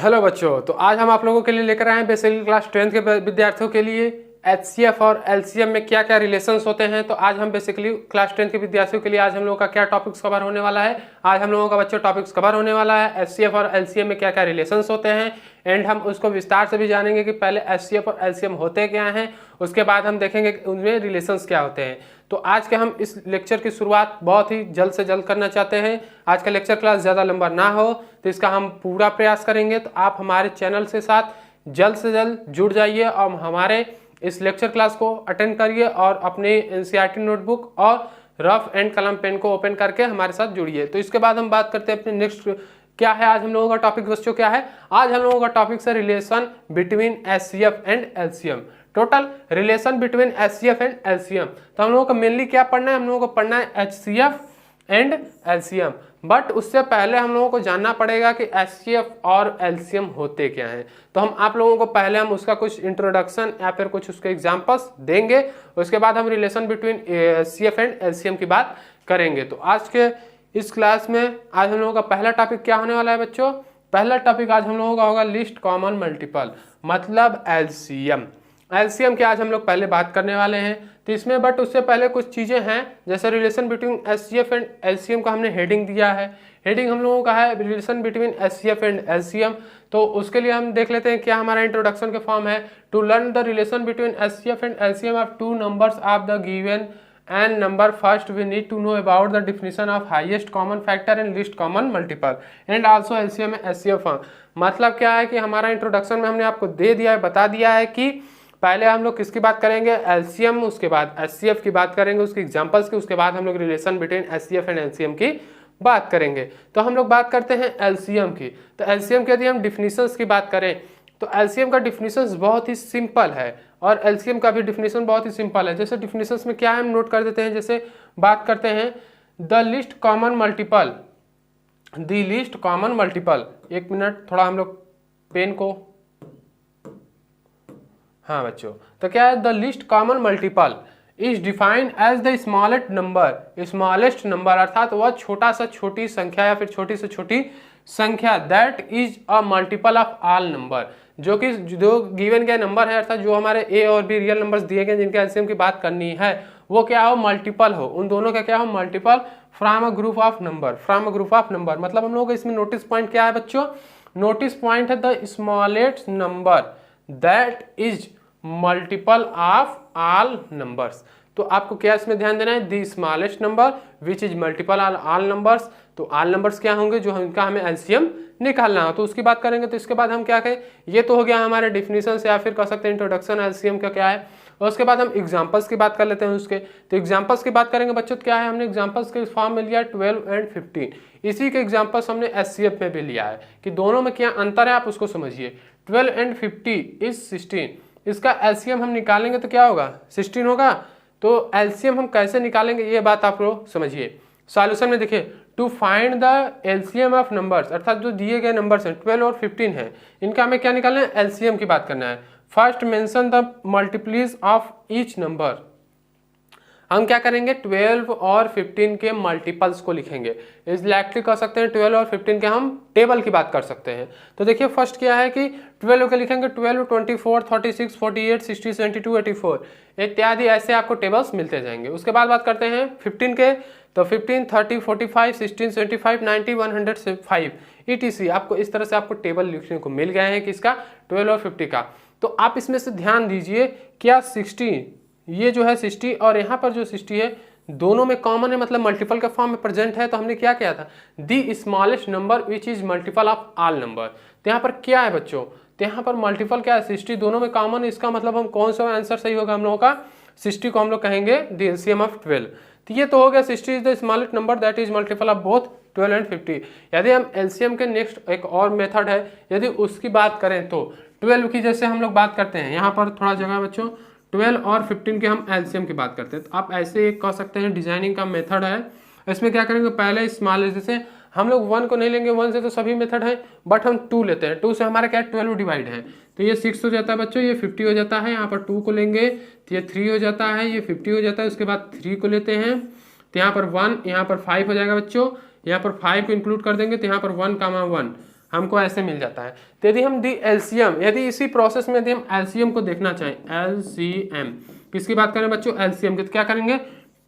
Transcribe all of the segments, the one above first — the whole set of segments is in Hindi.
हेलो बच्चों, तो आज हम आप लोगों के लिए लेकर आए हैं बेसिकली क्लास 10th के विद्यार्थियों के लिए एचसीएफ और एलसीएम में क्या क्या रिलेशंस होते हैं। तो आज हम बेसिकली क्लास 10th के विद्यार्थियों के लिए आज हम लोगों का क्या टॉपिक्स कवर होने वाला है। आज हम लोगों का बच्चों टॉपिक्स कवर होने वाला है एचसीएफ और एलसीएम में क्या क्या रिलेशंस होते हैं, एंड हम उसको विस्तार से भी जानेंगे कि पहले एचसीएफ और एलसीएम होते क्या हैं, उसके बाद हम देखेंगे कि उनमें रिलेशंस क्या होते हैं। तो आज के हम इस लेक्चर की शुरुआत बहुत ही जल्द से जल्द करना चाहते हैं। आज का लेक्चर क्लास ज़्यादा लंबा ना हो तो इसका हम पूरा प्रयास करेंगे। तो आप हमारे चैनल से साथ जल्द से जल्द जुड़ जाइए और हमारे इस लेक्चर क्लास को अटेंड करिए और अपने एनसीईआरटी नोटबुक और रफ एंड कलम पेन को ओपन करके हमारे साथ जुड़िए। तो इसके बाद हम बात करते हैं अपने नेक्स्ट क्या है। आज हम लोगों का टॉपिक बच्चों क्या है, आज हम लोगों का टॉपिक है relation between HCF and LCM. Total relation between HCF and LCM. तो हम लोगों को मेनली क्या पढ़ना है, हम लोगों को पढ़ना है एचसीएफ एंड एलसीएम। बट उससे पहले हम लोगों को जानना पड़ेगा कि एचसीएफ और एलसीएम होते क्या हैं। तो हम आप लोगों को पहले हम उसका कुछ इंट्रोडक्शन या फिर कुछ उसके एग्जांपल्स देंगे, उसके बाद हम relation between HCF and LCM की बात करेंगे। तो आज के इस क्लास में आज हम लोगों का पहला टॉपिक क्या होने वाला है बच्चों, पहला टॉपिक आज हम लोगों का होगा लिस्ट कॉमन मल्टीपल, मतलब एलसीएम। एलसीएम की आज हम लोग पहले बात करने वाले हैं। तो इसमें बट उससे पहले कुछ चीज़ें हैं, जैसे relation between HCF and LCM का हमने हेडिंग दिया है। हेडिंग हम लोगों का है relation between HCF and LCM. तो उसके लिए हम देख लेते हैं क्या हमारा इंट्रोडक्शन के फॉर्म है। To learn the relation between HCF and LCM of two numbers of the given and number, first we need to know about the definition of highest common factor and least common multiple and also LCM and HCF. मतलब क्या है कि हमारा इंट्रोडक्शन में हमने आपको दे दिया है, बता दिया है कि पहले हम लोग किसकी बात करेंगे, एलसीएम, उसके बाद एचसीएफ की बात करेंगे, उसके एग्जांपल्स की, उसके बाद हम लोग relation between HCF and LCM की बात करेंगे। तो हम लोग बात करते हैं एलसीएम की। तो एलसीएम की यदि हम डिफिनीशंस की बात करें तो एलसीएम का डिफिनीशंस बहुत ही सिंपल है और एलसीएम का भी डिफिनीशन बहुत ही सिंपल है। जैसे डिफिनीशंस में क्या है हम नोट कर देते हैं, जैसे बात करते हैं the least common multiple, the least common multiple. एक मिनट, थोड़ा हम लोग पेन को, हाँ बच्चों, तो क्या है the least common multiple is defined as the smallest number, smallest number अर्थात वह छोटा सा छोटी संख्या या फिर छोटी से छोटी संख्या that is a multiple of all number, जो कि जो गिवन गया नंबर है अर्थात जो हमारे ए और बी रियल नंबर्स दिए गए जिनके एलसीएम की बात करनी है वो क्या हो, मल्टीपल हो, उन दोनों का क्या हो, multiple from a group of number, from a group of number. मतलब हम लोग को इसमें नोटिस पॉइंट क्या है बच्चों, नोटिस पॉइंट है the smallest number that is multiple of all numbers. तो आपको क्या इसमें ध्यान देना है, the smallest number which is multiple all all numbers. तो ऑल नंबर्स क्या होंगे जो इनका हमें एलसीएम निकालना हो, तो उसकी बात करेंगे। तो इसके बाद हम क्या कहें, ये तो हो गया हमारे डिफिनीशन या फिर कह सकते हैं इंट्रोडक्शन एलसीएम का क्या है। और उसके बाद हम एग्जांपल्स की बात कर लेते हैं उसके। तो एग्जांपल्स की बात करेंगे बच्चों, तो क्या है हमने एग्जांपल्स के फॉर्म में लिया 12 एंड 15। इसी के एग्जांपल्स हमने एचसीएफ में भी लिया है कि दोनों में क्या अंतर है आप उसको समझिए। 12 एंड 50 इज 16, इसका एलसीएम हम निकालेंगे तो क्या होगा, 16 होगा। तो एलसीएम हम कैसे निकालेंगे ये बात आप लोग समझिए। सॉल्यूशन में देखिए, to find the LCM of numbers अर्थात जो दिए गए नंबर्स हैं 12 और 15 हैं, इनका हमें क्या निकालना है, एलसीएम की बात करना है। First mention the multiples of each number. हम क्या करेंगे, 12 और 15 के मल्टीपल्स को लिखेंगे। इस लाइकली कर सकते हैं 12 और 15 के हम टेबल की बात कर सकते हैं। तो देखिए फर्स्ट क्या है कि 12 के लिखेंगे 12, 24, 36, 48, 60, 72, 84 इत्यादि, ऐसे आपको टेबल्स मिलते जाएंगे। उसके बाद बात करते हैं 15 के, तो 15, 30, 45, 16, 75, 90, 105 ETC। आपको इस तरह से आपको टेबल लिखने को मिल गए हैं किसका, 12 और 50 का। तो आप इसमें से ध्यान दीजिए क्या 60, ये जो है 60 और यहाँ पर जो 60 है दोनों में कॉमन है, मतलब मल्टीपल के फॉर्म में प्रेजेंट है। तो हमने क्या किया था, the smallest number which is multiple of all number. तो यहाँ पर क्या है बच्चों, तो यहाँ पर मल्टीपल क्या है, 60 दोनों में कॉमन है। इसका मतलब हम कौन सा आंसर सही होगा हम लोगों का, 60 को हम लोग कहेंगे द एलसीएम ऑफ 12। तो ये तो हो गया 60 is the smallest number that is multiple of both 12 and 50। यदि हम एलसीएम के नेक्स्ट एक और मेथड है, यदि उसकी बात करें तो 12 की जैसे हम लोग बात करते हैं, यहाँ पर थोड़ा जगह बच्चों, 12 और 15 के हम एलसीएम की बात करते हैं। तो आप ऐसे एक कह सकते हैं डिजाइनिंग का मेथड है। इसमें क्या करेंगे, पहले स्मॉलेस्ट, जैसे हम लोग 1 को नहीं लेंगे, 1 से तो सभी मेथड है, बट हम 2 लेते हैं। 2 से हमारा क्या है, 12 डिवाइड है, तो ये 6 हो जाता है बच्चों, ये 50 हो जाता है। यहाँ पर 2 को लेंगे तो ये 3 हो जाता है, ये 50 हो जाता है। उसके बाद 3 को लेते हैं तो यहाँ पर 1, यहाँ पर 5 हो जाएगा बच्चों। यहाँ पर 5 को इंक्लूड कर देंगे तो यहाँ पर 1, 1 हमको ऐसे मिल जाता है। तो यदि हम दी एलसीएम, यदि इसी प्रोसेस में यदि हम एलसीएम को देखना चाहें, एलसीएम किसकी बात करें बच्चों, एलसीएम की, तो क्या करेंगे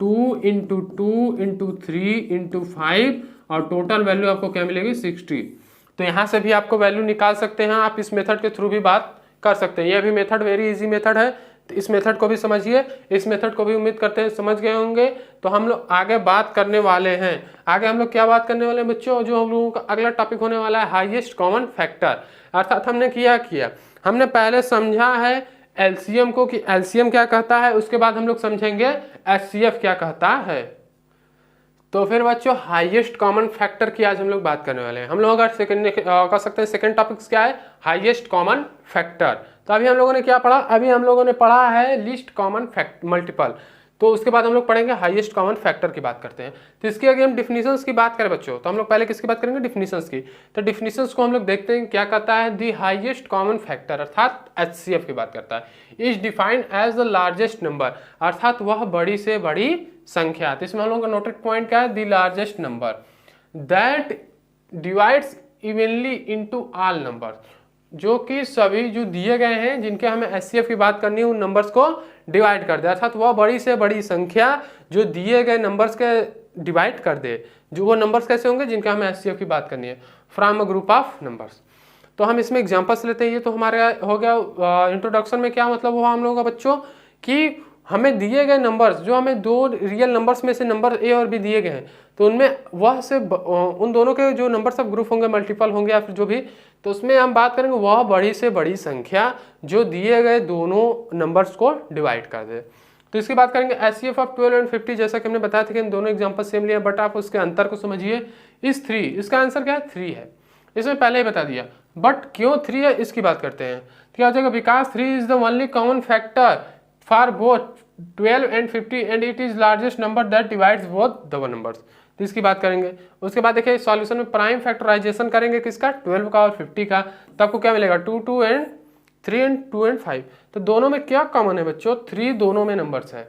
2 इंटू 2 इंटू 3 इंटू 5 और टोटल वैल्यू आपको क्या मिलेगी 60। तो यहाँ से भी आपको वैल्यू निकाल सकते हैं, आप इस मेथड के थ्रू भी बात कर सकते हैं। यह भी मेथड वेरी इजी मेथड है, तो इस मेथड को भी समझिए, इस मेथड को भी उम्मीद करते हैं समझ गए होंगे। तो हम लोग आगे बात करने वाले हैं, आगे हम लोग क्या बात करने वाले हैं बच्चों, जो हम लोगों का अगला टॉपिक होने वाला है हाईएस्ट कॉमन फैक्टर। अर्थात हमने किया हमने पहले समझा है एलसीएम को कि एलसीएम क्या कहता है, उसके बाद हम लोग समझेंगे एचसीएफ क्या कहता है। तो फिर बच्चों हाईएस्ट कॉमन फैक्टर की आज हम लोग बात करने वाले हैं। हम लोग अगर सेकंड कह सकते हैं सेकंड टॉपिक क्या है, हाईएस्ट कॉमन फैक्टर। तो अभी हम लोगों ने क्या पढ़ा, अभी हम लोगों ने पढ़ा है लीस्ट कॉमन मल्टीपल। तो उसके बाद हम लोग पढ़ेंगे हाईएस्ट कॉमन फैक्टर की बात करते हैं। तो इसकी अगर हम डिफिनीशंस की बात करें बच्चों, तो हम लोग पहले किसकी बात करेंगे, डिफिनीशंस की। तो डिफिनीशंस को हम लोग देखते हैं क्या कहता है, दी हाईएस्ट कॉमन फैक्टर अर्थात एचसीएफ की बात करता है, is defined as the largest number, अर्थात वह बड़ी से बड़ी संख्या। तो इसमें हम लोगों का नोटेड पॉइंट क्या है, दी largest number that divides evenly into all number, जो कि सभी जो दिए गए हैं जिनके हमें एचसीएफ की बात करनी है उन नंबर्स को डिवाइड कर दे, अर्थात वह बड़ी से बड़ी संख्या जो दिए गए नंबर्स के डिवाइड कर दे। जो वो नंबर्स कैसे होंगे जिनके हमें एचसीएफ की बात करनी है, from a group of numbers. तो हम इसमें एग्जांपल्स लेते हैं। ये तो हमारे हो गया इंट्रोडक्शन में क्या मतलब हुआ हम लोगों का बच्चों कि हमें दिए गए नंबर्स, जो हमें दो रियल नंबर्स में से नंबर ए और बी दिए गए हैं, तो उनमें वह से उन दोनों के जो नंबर सब ग्रुप होंगे, मल्टीपल होंगे या फिर जो भी, तो उसमें हम बात करेंगे वह बड़ी से बड़ी संख्या जो दिए गए दोनों नंबर्स को डिवाइड कर दे। तो इसकी बात करेंगे एचसीएफ ऑफ 12 एंड 50, जैसा कि हमने बताया था कि इन दोनों एग्जांपल सेम लिए, बट आप उसके अंतर को समझिए। इस 3, इसका आंसर क्या है 3 है, इसमें पहले ही बता दिया, बट क्यों 3 है इसकी बात करते हैं। तो क्या हो जाएगा, because 3 is the only common factor for both 12 and 50 and it is largest number that divides both the numbers. तो इसकी बात करेंगे। उसके बाद देखिए सॉल्यूशन में प्राइम फैक्टराइजेशन करेंगे किसका, 12 का और 50 का, तो आपको क्या मिलेगा 2 2 एंड 3 एंड 2 एंड 5। तो दोनों में क्या कॉमन है बच्चों, 3 दोनों में नंबर्स है।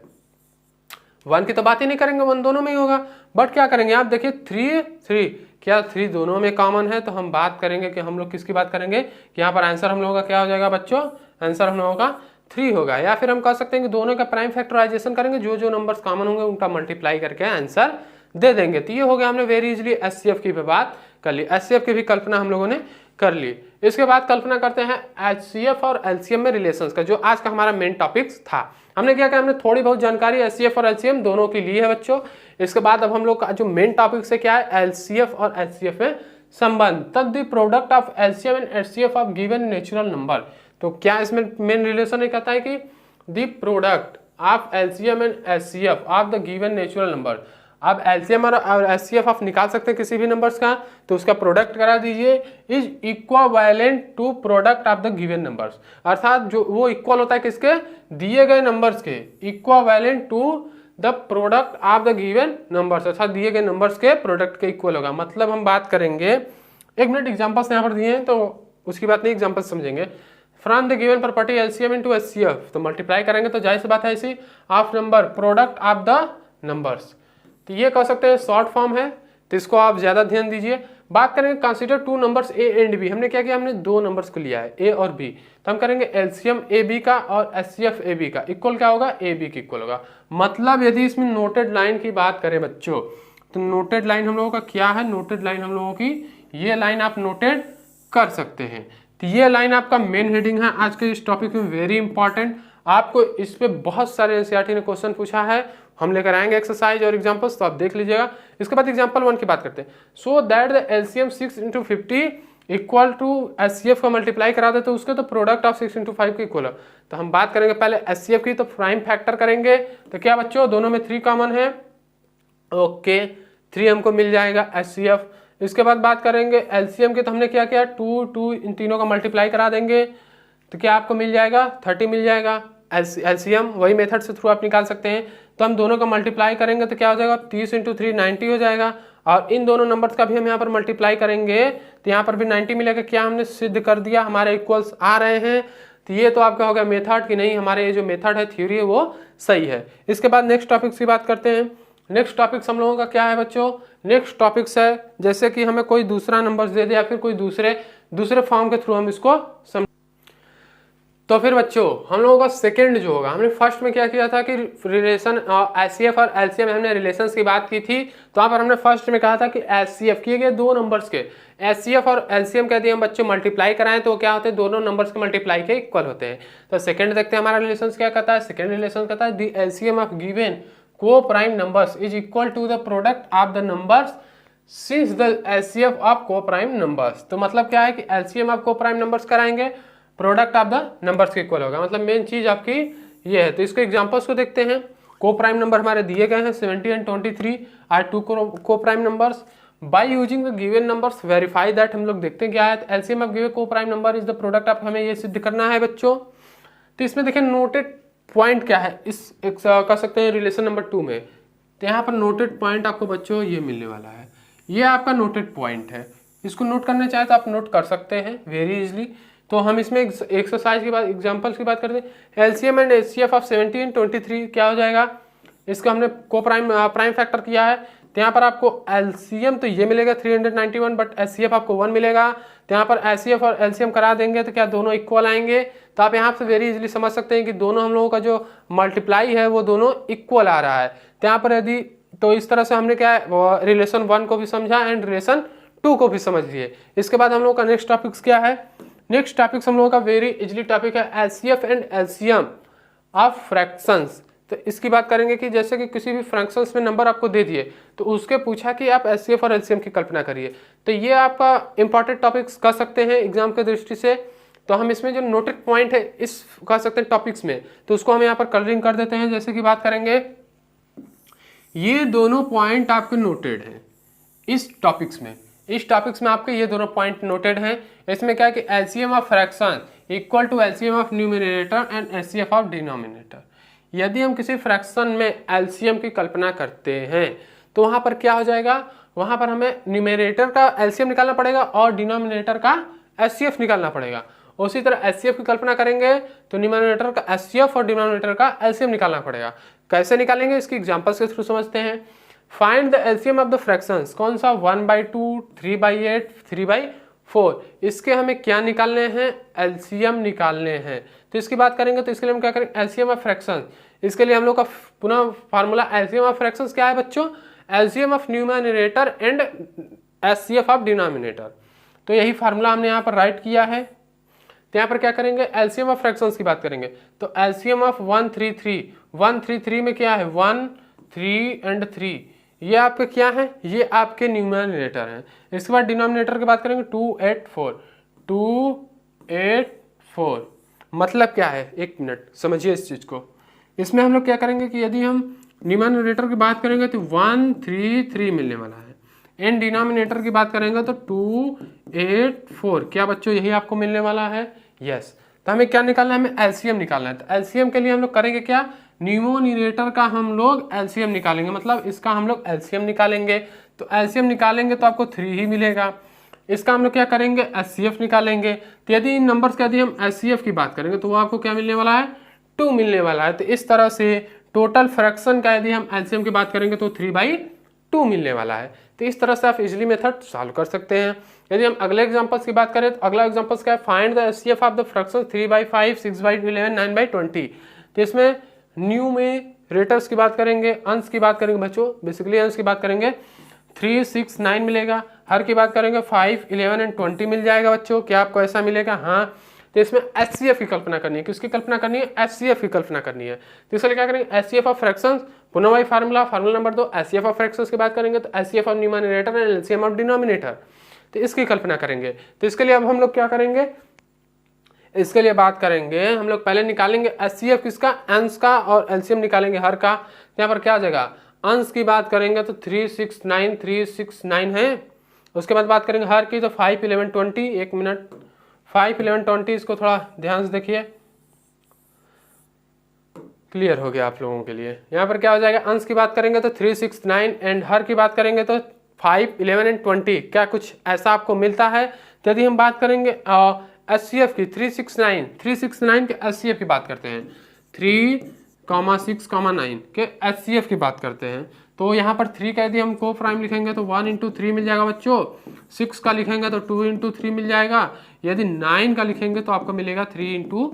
1 की तो बात ही नहीं करेंगे, 1 दोनों में ही होगा, बट क्या करेंगे आप देखिए 3 क्या 3 दोनों में कॉमन है, तो हम बात करेंगे कि हम लोग किसकी बात करेंगे कि यहाँ पर आंसर हम लोगों का क्या हो जाएगा बच्चों, आंसर हम लोगों का 3 होगा। या फिर हम कह सकते हैं कि दोनों का प्राइम फैक्टराइजेशन करेंगे, जो जो नंबर्स कॉमन होंगे उनका मल्टीप्लाई करके आंसर दे देंगे। तो ये हो गया, हमने वेरी इजीली एचसीएफ की भी बात कर ली, एचसीएफ की भी कल्पना हम लोगों ने कर ली। इसके बाद कल्पना करते हैं एचसीएफ और एलसीएम में रिलेशंस का, जो आज का हमारा मेन टॉपिक्स था। हमने क्या किया, हमने थोड़ी बहुत जानकारी एचसीएफ और एलसीएम दोनों की ली है बच्चों। इसके बाद अब हम लोग का जो मेन टॉपिक है क्या है, एलसीएफ और एचसीएफ में संबंध, तब the product of LCM and HCF of given natural number. तो क्या इसमें मेन रिलेशन ये कहता है कि the product of LCM and HCF of the given natural number. अब एलसीएम और एचसीएफ आप निकाल सकते हैं किसी भी नंबर्स का, तो उसका प्रोडक्ट करा दीजिए, is equivalent to product of the given numbers, अर्थात जो वो इक्वल होता है किसके, दिए गए नंबर्स के, equivalent to the product of the given numbers, अर्थात दिए गए नंबर्स के प्रोडक्ट के इक्वल होगा। मतलब हम बात करेंगे, एक मिनट एग्जाम्पल्स यहाँ पर दिए हैं तो उसकी बात नहीं, एग्जाम्पल्स समझेंगे। From the given property LCM into HCF, तो मल्टीप्लाई करेंगे तो जाहिर सी बात है ऐसी, of number product of the numbers. तो ये कह सकते हैं शॉर्ट फॉर्म है, तो इसको आप ज्यादा ध्यान दीजिए। बात करेंगे consider 2 numbers A and B, हमने क्या किया, हमने 2 नंबर्स को लिया है ए और बी, तो हम करेंगे एलसीएम ए बी का और एचसीएफ ए बी का इक्वल क्या होगा, ए बी की इक्वल होगा। मतलब यदि इसमें नोटेड लाइन की बात करें बच्चों, तो नोटेड लाइन हम लोगों का क्या है, नोटेड लाइन हम लोगों की ये लाइन आप नोटेड कर सकते हैं। तो ये लाइन आपका मेन हेडिंग है आज के इस टॉपिक में, वेरी इंपॉर्टेंट। आपको इस पे बहुत सारे एनसीईआरटी ने क्वेश्चन पूछा है, हम लेकर आएंगे एक्सरसाइज और एग्जांपल्स, तो आप देख लीजिएगा। इसके बाद एग्जांपल 1 की बात करते हैं। So that the LCM 6 into 50 equal to HCF का मल्टीप्लाई करा दे, तो उसके तो प्रोडक्ट ऑफ 6 इंटू 5 के इक्वल है। तो हम बात करेंगे पहले एचसीएफ की, तो प्राइम फैक्टर करेंगे, तो क्या बच्चों दोनों में 3 कॉमन है, ओके 3 हमको मिल जाएगा एचसीएफ। इसके बाद बात करेंगे एलसीएम की, तो हमने क्या किया 2 इन तीनों का मल्टीप्लाई करा देंगे, तो क्या आपको मिल जाएगा 30 मिल जाएगा। एलसीएम वही मेथड से थ्रू आप निकाल सकते हैं, तो हम दोनों का मल्टीप्लाई करेंगे तो क्या हो जाएगा 30 इंटू 3 90 हो जाएगा, और इन दोनों नंबर्स का भी हम यहाँ पर मल्टीप्लाई करेंगे तो यहाँ पर भी 90 मिलेगा। क्या हमने सिद्ध कर दिया, हमारे इक्वल्स आ रहे हैं। तो ये तो आपका हो गया मेथड कि नहीं, हमारे ये जो मेथड है थ्योरी है वो सही है। इसके बाद नेक्स्ट टॉपिक की बात करते हैं, नेक्स्ट टॉपिक्स हम लोगों का क्या है बच्चों, नेक्स्ट टॉपिक्स है जैसे कि हमें कोई दूसरा नंबर दे दे या फिर कोई दूसरे फॉर्म के थ्रू हम इसको समझ। तो फिर बच्चों हम लोगों का सेकंड जो होगा, हमने फर्स्ट में क्या किया था कि रिलेशन एचसीएफ और एलसीएम हमने रिलेशंस की बात की थी। तो यहाँ पर हमने फर्स्ट में कहा था कि एचसीएफ किए गए दो नंबर्स के एचसीएफ और एलसीएम कहते हैं हम बच्चों मल्टीप्लाई कराएं तो क्या होते हैं, दोनों नंबर्स के मल्टीप्लाई के इक्वल होते हैं। तो सेकंड देखते हैं हमारा रिलेशन क्या कहता है। सेकंड रिलेशन कहता है the LCM of given coprime numbers is equal to the product of the numbers since the LCF of coprime numbers. तो मतलब क्या है कि LCM of coprime numbers कराएंगे, प्रोडक्ट ऑफ द नंबर्स के इक्वल होगा। मतलब मेन चीज आपकी ये है। तो इसके एग्जांपल्स को देखते हैं। को प्राइम नंबर हमारे दिए गए हैं 70 एंड 23 आर टू को prime numbers. By using the given numbers verify that, हम लोग देखते हैं क्या है एलसीएम ऑफ गिवन को prime number is the product of, हमें ये सिद्ध करना है बच्चों। तो इसमें देखिए नोटेड पॉइंट क्या है इस कह सकते हैं रिलेशन नंबर 2 में। तो यहाँ पर नोटेड पॉइंट आपको बच्चों ये मिलने वाला है, ये आपका नोटेड पॉइंट है। इसको नोट करना चाहे तो आप नोट कर सकते हैं वेरी इजली। तो हम इसमें एक्सरसाइज की बात एग्जांपल्स की बात करते हैं। LCM and HCF of 70 and 23 क्या हो जाएगा, इसका हमने को प्राइम फैक्टर किया है। तो यहाँ पर आपको एलसीएम तो ये मिलेगा 391 बट एचसीएफ आपको 1 मिलेगा। तो यहाँ पर एचसीएफ और एलसीएम करा देंगे तो क्या दोनों इक्वल आएंगे। तो आप यहाँ से वेरी इजीली समझ सकते हैं कि दोनों हम लोगों का जो मल्टीप्लाई है वो दोनों इक्वल आ रहा है। तो यहाँ पर यदि तो इस तरह से हमने क्या रिलेशन 1 को भी समझा एंड रिलेशन 2 को भी समझ लिए। इसके बाद हम लोगों का नेक्स्ट टॉपिक्स क्या है, नेक्स्ट टॉपिक्स हम लोगों का वेरी इजली टॉपिक है HCF and LCM of fractions. तो इसकी बात करेंगे कि जैसे कि किसी भी फ्रैक्शंस में नंबर आपको दे दिए तो उसके पूछा कि आप एचसीएफ और एलसीएम की कल्पना करिए। तो ये आपका इंपॉर्टेंट टॉपिक्स कह सकते हैं एग्जाम के दृष्टि से। तो हम इसमें जो नोटेड पॉइंट है इस कह सकते हैं टॉपिक्स में, तो उसको हम यहाँ पर कलरिंग कर देते हैं। जैसे कि बात करेंगे ये दोनों पॉइंट आपके नोटेड हैं इस टॉपिक्स में, इस टॉपिक्स में आपके ये दोनों पॉइंट नोटेड हैं। इसमें क्या है कि LCM of fraction equal to LCM of numerator and HCF of denominator. यदि हम किसी फ्रैक्शन में एलसीएम की कल्पना करते हैं तो वहां पर क्या हो जाएगा, वहां पर हमें न्यूमरेटर का एलसीएम निकालना पड़ेगा और डिनोमिनेटर का एचसीएफ निकालना पड़ेगा। उसी तरह एचसीएफ की कल्पना करेंगे तो न्यूमरेटर का एचसीएफ और डिनोमिनेटर का एलसीएम निकालना पड़ेगा। कैसे निकालेंगे इसकी एग्जांपल्स के थ्रू समझते हैं। Find the LCM of the fractions, कौन सा 1/2, 3/8, 3/4, इसके हमें क्या निकालने हैं, एलसीएम निकालने हैं। तो इसकी बात करेंगे तो इसके लिए हम क्या करेंगे एलसीएम ऑफ फ्रैक्शंस। इसके लिए हम लोग का पुनः फार्मूला एलसीएम ऑफ फ्रैक्शंस क्या है बच्चों, LCM of numerator and HCF of denominator. तो यही फार्मूला हमने यहाँ पर राइट किया है। तो यहाँ पर क्या करेंगे एलसीएम ऑफ फ्रैक्शंस की बात करेंगे तो एलसीएम ऑफ 133 में क्या है 1, 3 एंड 3, ये आपके क्या है, ये आपके न्यूमरेटर हैं। इसके बाद डिनोमिनेटर की बात करेंगे 284 मतलब क्या है, एक मिनट समझिए इस चीज को। इसमें हम लोग क्या करेंगे कि यदि हम न्यूमरेटर की बात करेंगे तो 133 मिलने वाला है एंड डिनोमिनेटर की बात करेंगे तो 284, क्या बच्चों यही आपको मिलने वाला है, यस। तो हमें क्या निकालना है, हमें एलसीएम निकालना है। तो एलसीएम के लिए हम लोग करेंगे क्या, न्यूमरेटर का हम लोग एलसीएम निकालेंगे, मतलब इसका हम लोग एलसीएम निकालेंगे। तो एलसीएम निकालेंगे तो आपको 3 ही मिलेगा। इसका हम लोग क्या करेंगे एचसीएफ निकालेंगे। तो यदि इन नंबर्स का यदि हम एचसीएफ की बात करेंगे तो वो आपको क्या मिलने वाला है 2 मिलने वाला है। तो इस तरह से टोटल फ्रैक्शन का यदि हम एलसीएम की बात करेंगे तो 3/2 मिलने वाला है। तो इस तरह से आप इजिली मेथड सॉल्व कर सकते हैं। यदि हम अगले एग्जांपल्स की बात करें तो अगला एग्जांपल्स क्या है, find the HCF of the fraction 3/5, 6/11, 9/20। तो इसमें न्यूमरेटर्स की बात करेंगे, अंश की बात करेंगे बच्चों, बेसिकली अंश की बात करेंगे 3, 6, 9 मिलेगा। हर की बात करेंगे 5, 11 एंड 20 मिल जाएगा बच्चों। क्या आपको ऐसा मिलेगा, हाँ। तो इसमें एचसीएफ की कल्पना करनी है, किसकी कल्पना करनी है, एचसीएफ की कल्पना करनी है। तो इसके लिए क्या करेंगे एचसीएफ ऑफ फ्रैक्शंस, पुनः वही formula number 2, HCF of fractions की बात करेंगे तो HCF of numerator and LCM of denominator, तो इसकी कल्पना करेंगे। तो इसके लिए अब हम लोग क्या करेंगे, इसके लिए बात करेंगे हम लोग पहले निकालेंगे एचसीएफ किसका, अंश का, और एलसीएम निकालेंगे हर का। यहाँ पर क्या आ जाएगा, अंश की बात करेंगे तो 369 है। उसके बाद बात करेंगे हर की तो 5, 11, 20, एक मिनट 5, 11, 20, इसको थोड़ा ध्यान से देखिए, क्लियर हो गया आप लोगों के लिए। यहाँ पर क्या हो जाएगा, अंश की बात करेंगे तो 369 एंड हर की बात करेंगे तो 5, 11 एंड 20, क्या कुछ ऐसा आपको मिलता है। तो यदि हम बात करेंगे एचसीएफ की 369 के एचसीएफ की बात करते हैं, 3, 6, 9 के एचसीएफ की बात करते हैं। तो यहाँ पर 3 कह दिया, हम को प्राइम लिखेंगे तो 1 इंटू 3 मिल जाएगा बच्चों। 6 का लिखेंगे तो 2 इंटू 3 मिल जाएगा। यदि 9 का लिखेंगे तो आपको मिलेगा 3 इंटू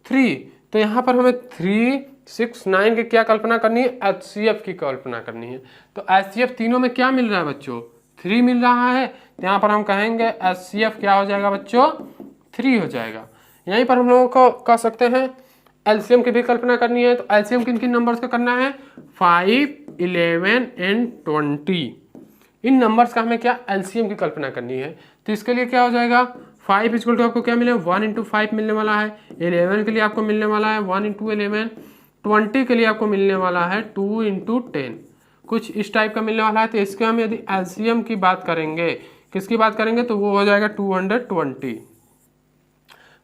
3। तो यहाँ पर हमें 3, 6, 9 की क्या कल्पना करनी है, HCF की कल्पना करनी है। तो HCF तीनों में क्या मिल रहा है बच्चों, 3 मिल रहा है। तो यहाँ पर हम कहेंगे HCF क्या हो जाएगा बच्चों, 3 हो जाएगा। यहीं पर हम लोगों को कह सकते हैं एलसीएम की भी कल्पना करनी है। तो एलसीएम किन किन नंबर्स का करना है, 5, 11 एंड 20। इन नंबर्स का हमें क्या एलसीएम की कल्पना करनी है। तो इसके लिए क्या हो जाएगा, 5 इक्वल टू आपको क्या मिले 1 इंटू 5 मिलने वाला है। 11 के लिए आपको मिलने वाला है 1 इंटू 11। 20 के लिए आपको मिलने वाला है 2 इंटू 10। कुछ इस टाइप का मिलने वाला है। तो इसके हम यदि एलसीएम की बात करेंगे, किसकी बात करेंगे, तो वो हो जाएगा 220।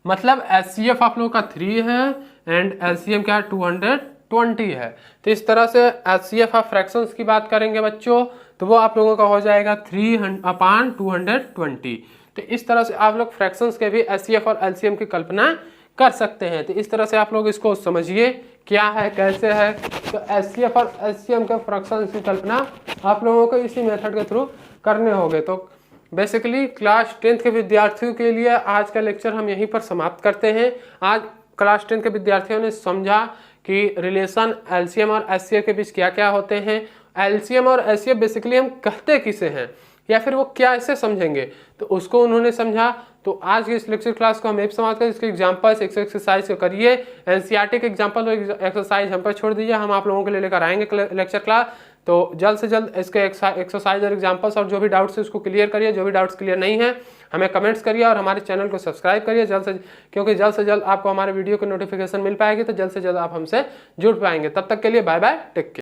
मतलब एचसीएफ आप लोगों का 3 है एंड एलसीएम क्या है 220 है। तो इस तरह से एचसीएफ आप फ्रैक्शंस की बात करेंगे बच्चों तो वो आप लोगों का हो जाएगा 3/220। तो इस तरह से आप लोग फ्रैक्शंस के भी एचसीएफ और एलसीएम की कल्पना कर सकते हैं। तो इस तरह से आप लोग इसको समझिए क्या है कैसे है। तो एचसीएफ और एलसीएम के फ्रैक्शंस की कल्पना आप लोगों को इसी मेथड के थ्रू करने होंगे। तो बेसिकली क्लास 10th के विद्यार्थियों के लिए आज का लेक्चर हम यहीं पर समाप्त करते हैं। आज क्लास 10th के विद्यार्थियों ने समझा कि रिलेशन एलसीएम और एचसीएफ के बीच क्या क्या होते हैं। एलसीएम और एचसीएफ बेसिकली हम कहते किसे हैं या फिर वो क्या ऐसे समझेंगे, तो उसको उन्होंने समझा। तो आज की इस लेक्चर क्लास को हम यही समाप्त करें। इसके एग्जाम्पल्स एक्सरसाइज को करिए। एनसीईआरटी के एग्जाम्पल और एक्सरसाइज हम पर छोड़ दीजिए, हम आप लोगों के लिए लेकर आएंगे लेक्चर क्लास। तो जल्द से जल्द इसके एक्सरसाइज और एग्जाम्पल्स और जो भी डाउट्स है उसको क्लियर करिए। जो भी डाउट्स क्लियर नहीं है हमें कमेंट्स करिए और हमारे चैनल को सब्सक्राइब करिए क्योंकि जल्द से जल्द आपको हमारे वीडियो की नोटिफिकेशन मिल पाएगी। तो जल्द से जल्द आप हमसे जुड़ पाएंगे। तब तक के लिए बाय बाय, टेक केयर।